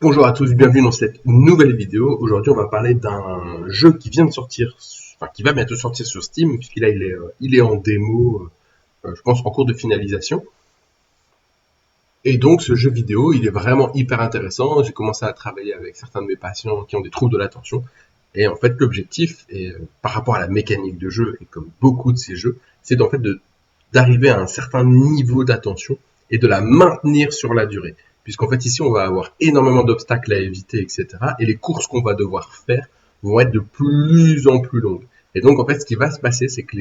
Bonjour à tous, bienvenue dans cette nouvelle vidéo. Aujourd'hui, on va parler d'un jeu qui vient de sortir, enfin qui va bientôt sortir sur Steam, puisqu'il il est en démo, je pense en cours de finalisation. Et donc, ce jeu vidéo, il est vraiment hyper intéressant. J'ai commencé à travailler avec certains de mes patients qui ont des troubles de l'attention. Et en fait, l'objectif, par rapport à la mécanique de jeu, et comme beaucoup de ces jeux, c'est en fait d'arriver à un certain niveau d'attention et de la maintenir sur la durée. Puisqu'en fait, ici, on va avoir énormément d'obstacles à éviter, etc. Et les courses qu'on va devoir faire vont être de plus en plus longues. Et donc, en fait, ce qui va se passer, c'est que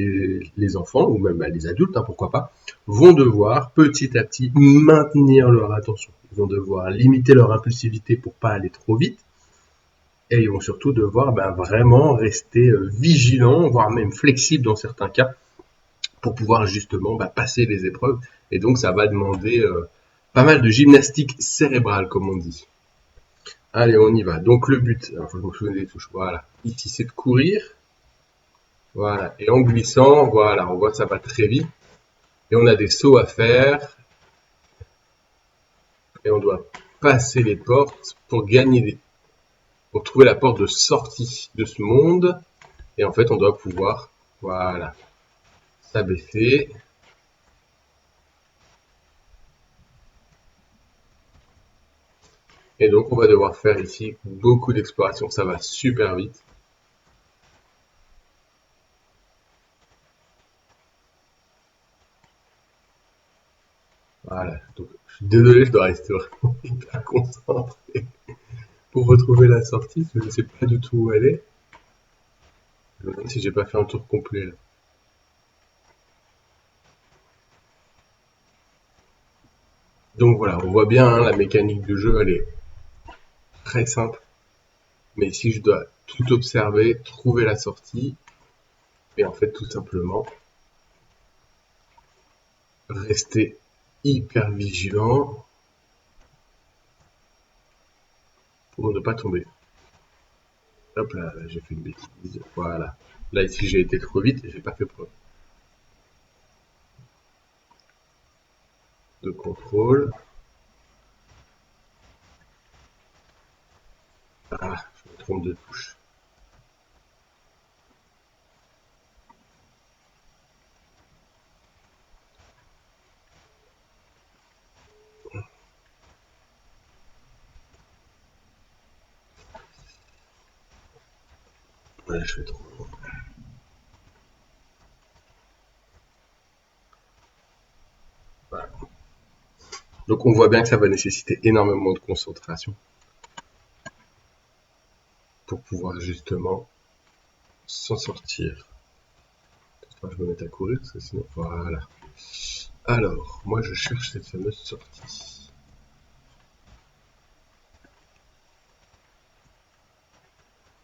les enfants, ou même les adultes, pourquoi pas, vont devoir petit à petit maintenir leur attention. Ils vont devoir limiter leur impulsivité pour pas aller trop vite. Et ils vont surtout devoir vraiment rester vigilants, voire même flexibles dans certains cas, pour pouvoir justement passer les épreuves. Et donc ça va demander pas mal de gymnastique cérébrale, comme on dit. Allez, on y va. Donc le but, il faut que je me souvienne des touches. Voilà. Ici, c'est de courir. Voilà. Et en glissant, voilà, on voit que ça va très vite. Et on a des sauts à faire. Et on doit passer les portes pour pour trouver la porte de sortie de ce monde. Et en fait, on doit pouvoir, voilà, s'abaisser. Et donc, on va devoir faire ici beaucoup d'exploration. Ça va super vite. Voilà. Donc, je suis désolé, je dois rester vraiment hyper concentré pour retrouver la sortie. Je ne sais pas du tout où elle est. Je me demande si j'ai pas fait un tour complet là. Donc voilà, on voit bien la mécanique du jeu, elle est très simple. Mais ici, je dois tout observer, trouver la sortie. Et en fait, tout simplement, rester hyper vigilant pour ne pas tomber. Hop là, j'ai fait une bêtise. Voilà. Là, ici, j'ai été trop vite et j'ai pas fait preuve de contrôle. Ah, je me trompe de touche. Ouais, je fais trop. Voilà. Donc, on voit bien que ça va nécessiter énormément de concentration pour pouvoir justement s'en sortir. Je vais me mettre à courir parce que sinon, voilà. Alors, moi, je cherche cette fameuse sortie.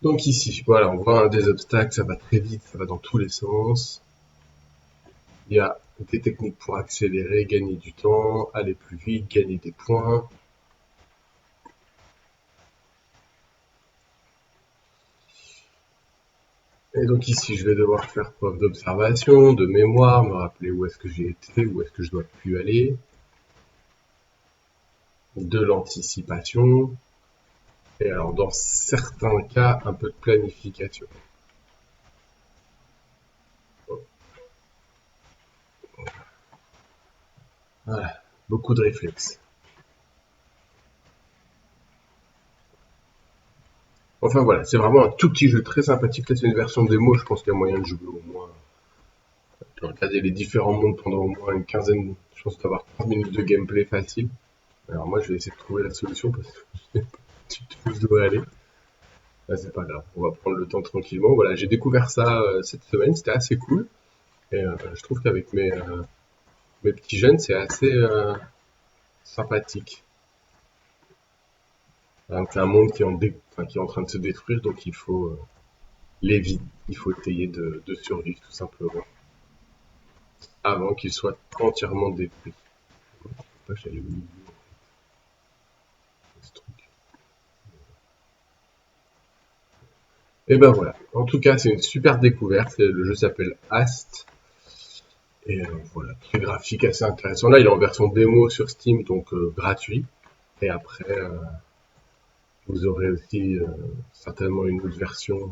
Donc ici, voilà, on voit un des obstacles, ça va très vite, ça va dans tous les sens. Il y a des techniques pour accélérer, gagner du temps, aller plus vite, gagner des points. Et donc ici, je vais devoir faire preuve d'observation, de mémoire, me rappeler où est-ce que j'ai été, où est-ce que je dois plus aller. De l'anticipation. Et alors, dans certains cas, un peu de planification. Voilà, beaucoup de réflexes. Enfin voilà, c'est vraiment un tout petit jeu très sympathique. Là, c'est une version démo, je pense qu'il y a moyen de jouer au moins. De regarder les différents mondes pendant au moins une quinzaine, je pense d'avoir 30 minutes de gameplay facile. Alors moi, je vais essayer de trouver la solution parce que je sais pas du tout où je dois aller. Là, c'est pas grave, on va prendre le temps tranquillement. Voilà, j'ai découvert ça cette semaine, c'était assez cool. Et je trouve qu'avec mes petits jeunes, c'est assez sympathique. C'est un monde qui est en train de se détruire, donc il faut l'éviter. Il faut essayer de survivre tout simplement avant qu'il soit entièrement détruit. Je sais pas, j'allais où ce truc. Et ben voilà. En tout cas, c'est une super découverte. Le jeu s'appelle Ast. Et voilà, très graphique, assez intéressant. Là, il est en version démo sur Steam, donc gratuit. Et après, Vous aurez aussi certainement une autre version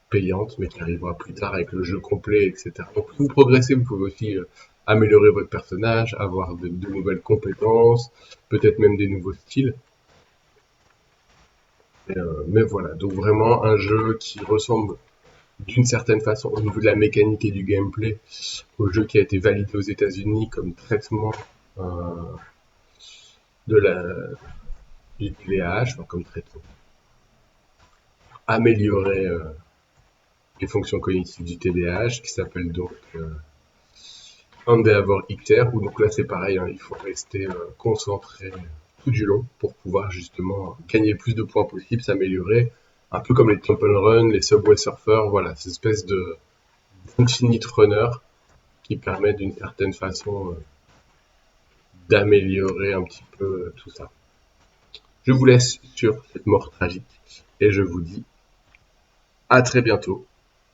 payante, mais qui arrivera plus tard avec le jeu complet, etc. Donc plus vous progressez, vous pouvez aussi améliorer votre personnage, avoir de nouvelles compétences, peut-être même des nouveaux styles. Mais voilà, donc vraiment un jeu qui ressemble d'une certaine façon au niveau de la mécanique et du gameplay au jeu qui a été validé aux États-Unis comme traitement euh, de la du TDAH, enfin, comme traitement améliorer les fonctions cognitives du TDAH, qui s'appelle donc Endeavor Icter, où donc là c'est pareil, hein, il faut rester concentré tout du long pour pouvoir justement gagner le plus de points possible, s'améliorer, un peu comme les Temple Run, les Subway Surfers, voilà, cette espèce de infinite runner qui permet d'une certaine façon d'améliorer un petit peu tout ça. Je vous laisse sur cette mort tragique et je vous dis à très bientôt